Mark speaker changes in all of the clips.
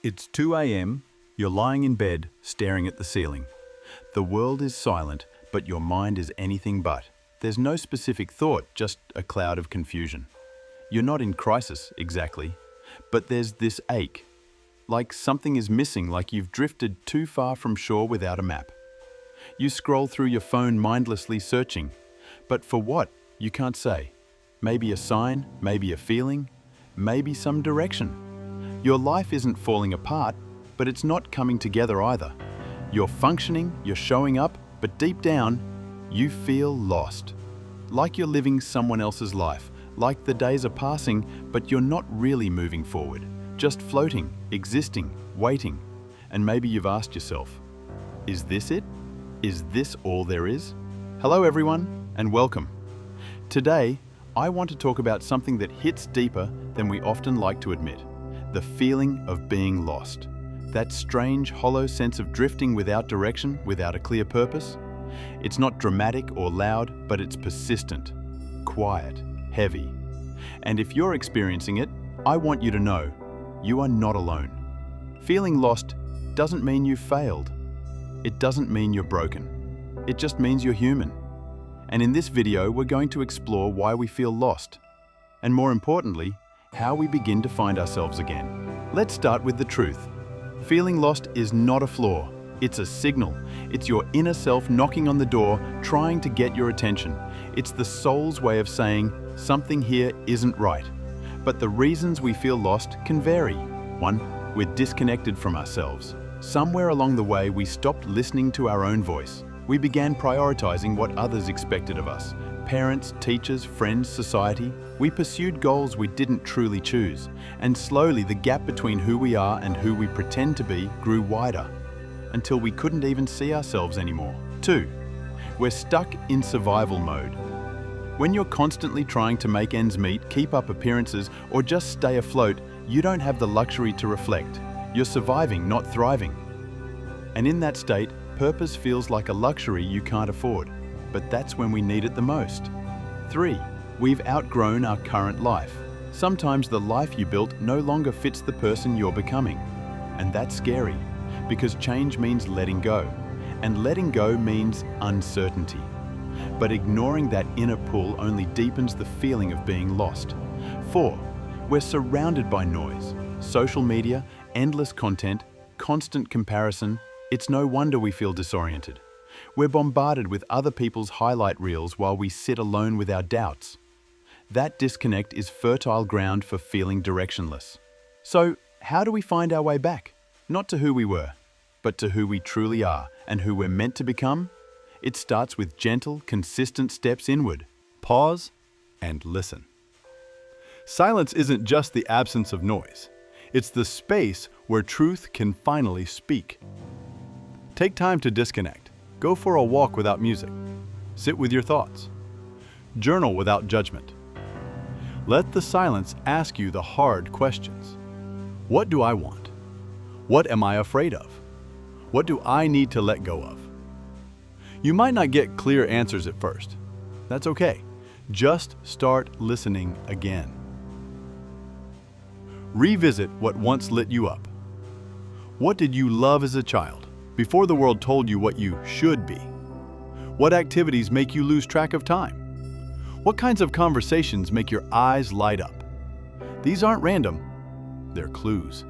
Speaker 1: It's 2 a.m., you're lying in bed, staring at the ceiling. The world is silent, but your mind is anything but. There's no specific thought, just a cloud of confusion. You're not in crisis, exactly, but there's this ache. Like something is missing, like you've drifted too far from shore without a map. You scroll through your phone mindlessly searching, but for what, you can't say. Maybe a sign, maybe a feeling, maybe some direction. Your life isn't falling apart, but it's not coming together either. You're functioning, you're showing up, but deep down, you feel lost. Like you're living someone else's life, like the days are passing, but you're not really moving forward. Just floating, existing, waiting. And maybe you've asked yourself, is this it? Is this all there is? Hello everyone, and welcome. Today, I want to talk about something that hits deeper than we often like to admit. The feeling of being lost. That strange, hollow sense of drifting without direction, without a clear purpose. It's not dramatic or loud, but it's persistent, quiet, heavy. And if you're experiencing it, I want you to know, you are not alone. Feeling lost doesn't mean you've failed. It doesn't mean you're broken. It just means you're human. And in this video, we're going to explore why we feel lost. And more importantly, how we begin to find ourselves again. Let's start with the truth. Feeling lost is not a flaw. It's a signal. It's your inner self knocking on the door, trying to get your attention. It's the soul's way of saying, something here isn't right. But the reasons we feel lost can vary. 1, we're disconnected from ourselves. Somewhere along the way, we stopped listening to our own voice. We began prioritizing what others expected of us. Parents, teachers, friends, society. We pursued goals we didn't truly choose. And slowly, the gap between who we are and who we pretend to be grew wider, until we couldn't even see ourselves anymore. 2, we're stuck in survival mode. When you're constantly trying to make ends meet, keep up appearances, or just stay afloat, you don't have the luxury to reflect. You're surviving, not thriving. And in that state, purpose feels like a luxury you can't afford. But that's when we need it the most. 3, we've outgrown our current life. Sometimes the life you built no longer fits the person you're becoming. And that's scary, because change means letting go. And letting go means uncertainty. But ignoring that inner pull only deepens the feeling of being lost. 4, we're surrounded by noise. Social media, endless content, constant comparison. It's no wonder we feel disoriented. We're bombarded with other people's highlight reels while we sit alone with our doubts. That disconnect is fertile ground for feeling directionless. So, how do we find our way back? Not to who we were, but to who we truly are and who we're meant to become? It starts with gentle, consistent steps inward. Pause and listen. Silence isn't just the absence of noise. It's the space where truth can finally speak. Take time to disconnect. Go for a walk without music. Sit with your thoughts. Journal without judgment. Let the silence ask you the hard questions. What do I want? What am I afraid of? What do I need to let go of? You might not get clear answers at first. That's okay. Just start listening again. Revisit what once lit you up. What did you love as a child, before the world told you what you should be? What activities make you lose track of time? What kinds of conversations make your eyes light up? These aren't random, they're clues.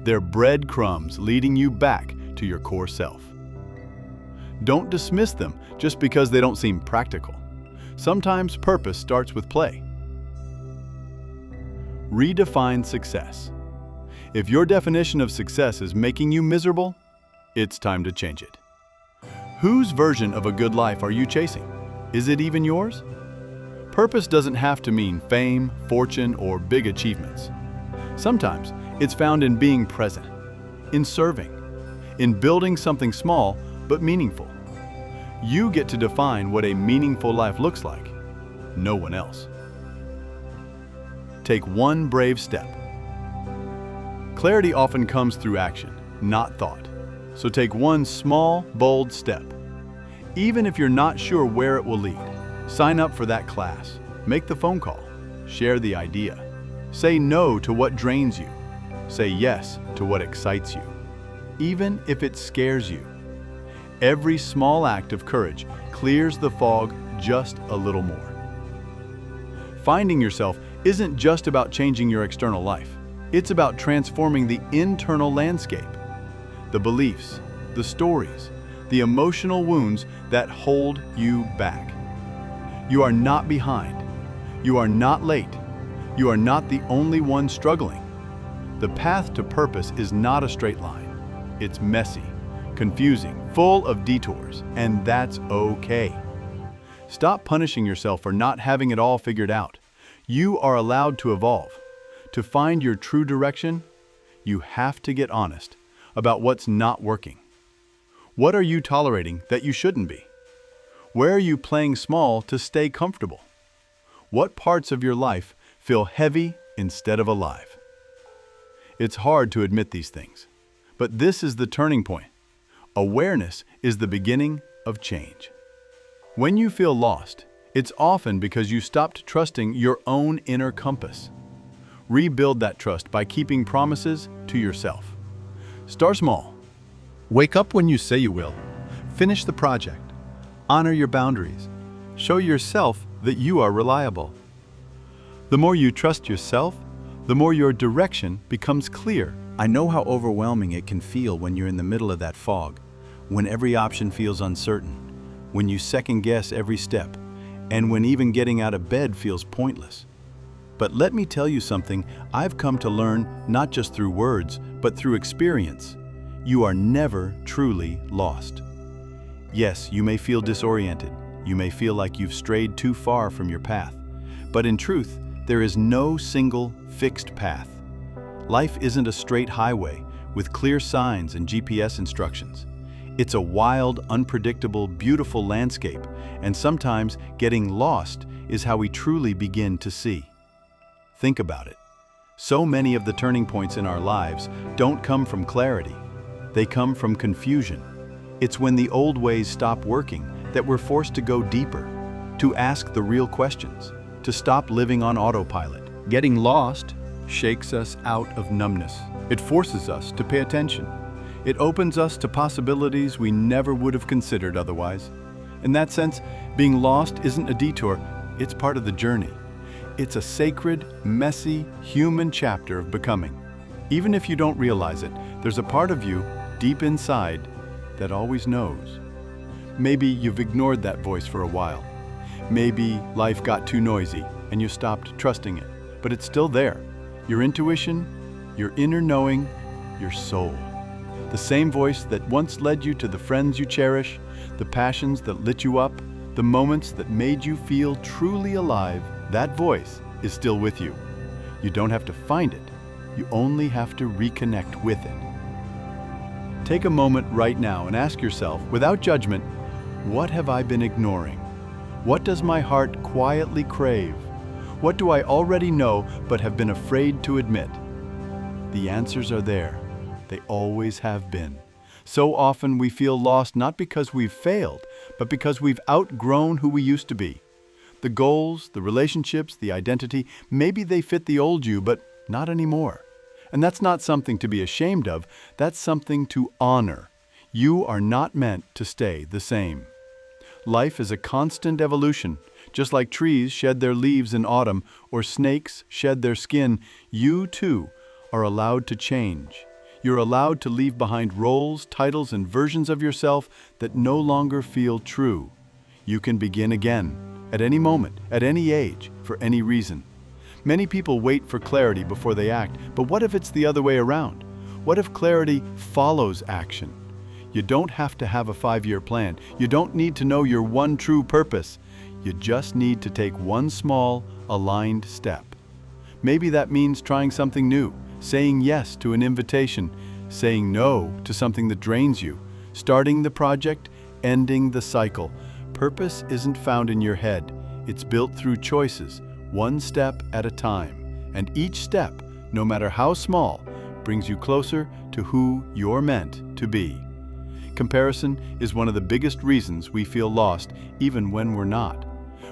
Speaker 1: They're breadcrumbs leading you back to your core self. Don't dismiss them just because they don't seem practical. Sometimes purpose starts with play. Redefine success. If your definition of success is making you miserable, it's time to change it. Whose version of a good life are you chasing? Is it even yours? Purpose doesn't have to mean fame, fortune, or big achievements. Sometimes it's found in being present, in serving, in building something small but meaningful. You get to define what a meaningful life looks like, no one else. Take one brave step. Clarity often comes through action, not thought. So take one small, bold step. Even if you're not sure where it will lead, sign up for that class, make the phone call, share the idea, say no to what drains you, Say yes to what excites you, even if it scares you. Every small act of courage clears the fog just a little more. Finding yourself isn't just about changing your external life. It's about transforming the internal landscape. The beliefs, the stories, the emotional wounds that hold you back. You are not behind. You are not late. You are not the only one struggling. The path to purpose is not a straight line. It's messy, confusing, full of detours, and that's okay. Stop punishing yourself for not having it all figured out. You are allowed to evolve. To find your true direction, you have to get honest about what's not working. What are you tolerating that you shouldn't be? Where are you playing small to stay comfortable? What parts of your life feel heavy instead of alive? It's hard to admit these things, but this is the turning point. Awareness is the beginning of change. When you feel lost, it's often because you stopped trusting your own inner compass. Rebuild that trust by keeping promises to yourself. Start small. Wake up when you say you will. Finish the project. Honor your boundaries. Show yourself that you are reliable. The more you trust yourself, the more your direction becomes clear. I know how overwhelming it can feel when you're in the middle of that fog, when every option feels uncertain, when you second-guess every step, and when even getting out of bed feels pointless. But let me tell you something I've come to learn not just through words, but through experience. You are never truly lost. Yes, you may feel disoriented. You may feel like you've strayed too far from your path. But in truth, there is no single fixed path. Life isn't a straight highway with clear signs and GPS instructions. It's a wild, unpredictable, beautiful landscape, and sometimes getting lost is how we truly begin to see. Think about it. So many of the turning points in our lives don't come from clarity. They come from confusion. It's when the old ways stop working that we're forced to go deeper, to ask the real questions, to stop living on autopilot. Getting lost shakes us out of numbness. It forces us to pay attention. It opens us to possibilities we never would have considered otherwise. In that sense, being lost isn't a detour, it's part of the journey. It's a sacred, messy, human chapter of becoming. Even if you don't realize it, there's a part of you, deep inside, that always knows. Maybe you've ignored that voice for a while. Maybe life got too noisy and you stopped trusting it, but it's still there. Your intuition, your inner knowing, your soul. The same voice that once led you to the friends you cherish, the passions that lit you up, the moments that made you feel truly alive, that voice is still with you. You don't have to find it. You only have to reconnect with it. Take a moment right now and ask yourself, without judgment, what have I been ignoring? What does my heart quietly crave? What do I already know but have been afraid to admit? The answers are there. They always have been. So often we feel lost not because we've failed, but because we've outgrown who we used to be. The goals, the relationships, the identity, maybe they fit the old you, but not anymore. And that's not something to be ashamed of, that's something to honor. You are not meant to stay the same. Life is a constant evolution. Just like trees shed their leaves in autumn or snakes shed their skin, you too are allowed to change. You're allowed to leave behind roles, titles, and versions of yourself that no longer feel true. You can begin again, at any moment, at any age, for any reason. Many people wait for clarity before they act, but what if it's the other way around? What if clarity follows action? You don't have to have a 5-year plan. You don't need to know your one true purpose. You just need to take one small, aligned step. Maybe that means trying something new, saying yes to an invitation, saying no to something that drains you, starting the project, ending the cycle. Purpose isn't found in your head. It's built through choices, one step at a time. And each step, no matter how small, brings you closer to who you're meant to be. Comparison is one of the biggest reasons we feel lost, even when we're not.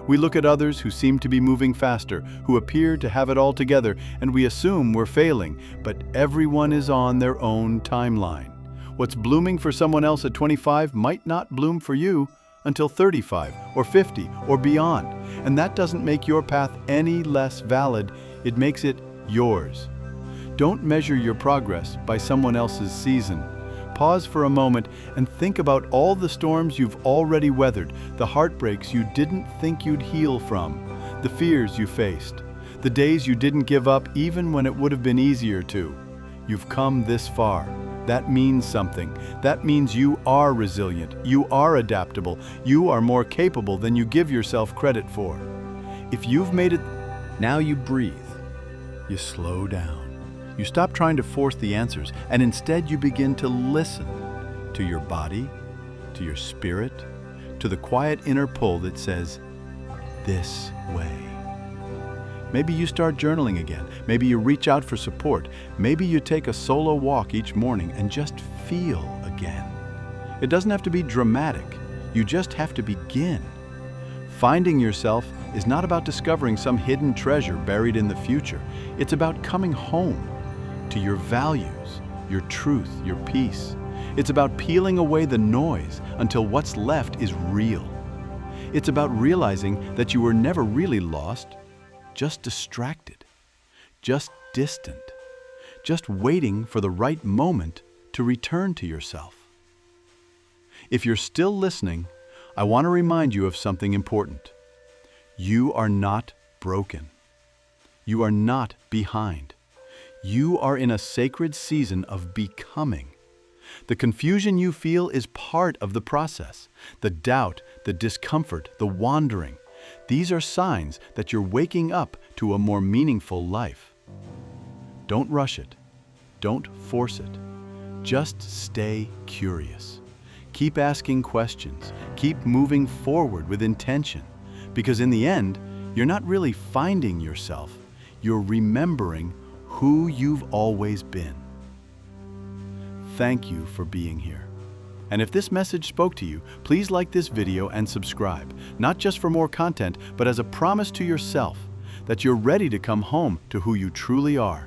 Speaker 1: We look at others who seem to be moving faster, who appear to have it all together, and we assume we're failing, but everyone is on their own timeline. What's blooming for someone else at 25 might not bloom for you until 35 or 50 or beyond, and that doesn't make your path any less valid, it makes it yours. Don't measure your progress by someone else's season. Pause for a moment and think about all the storms you've already weathered, the heartbreaks you didn't think you'd heal from, the fears you faced, the days you didn't give up even when it would have been easier to. You've come this far. That means something. That means you are resilient, you are adaptable, you are more capable than you give yourself credit for. If you've made it, now you breathe. You slow down. You stop trying to force the answers, and instead you begin to listen to your body, to your spirit, to the quiet inner pull that says, this way. Maybe you start journaling again. Maybe you reach out for support. Maybe you take a solo walk each morning and just feel again. It doesn't have to be dramatic. You just have to begin. Finding yourself is not about discovering some hidden treasure buried in the future. It's about coming home to your values, your truth, your peace. It's about peeling away the noise until what's left is real. It's about realizing that you were never really lost, just distracted, just distant, just waiting for the right moment to return to yourself. If you're still listening, I want to remind you of something important. You are not broken. You are not behind. You are in a sacred season of becoming. The confusion you feel is part of the process. The doubt, the discomfort, the wandering. These are signs that you're waking up to a more meaningful life. Don't rush it. Don't force it. Just stay curious. Keep asking questions. Keep moving forward with intention. Because in the end, you're not really finding yourself. You're remembering who you've always been. Thank you for being here. And if this message spoke to you, please like this video and subscribe, not just for more content, but as a promise to yourself that you're ready to come home to who you truly are.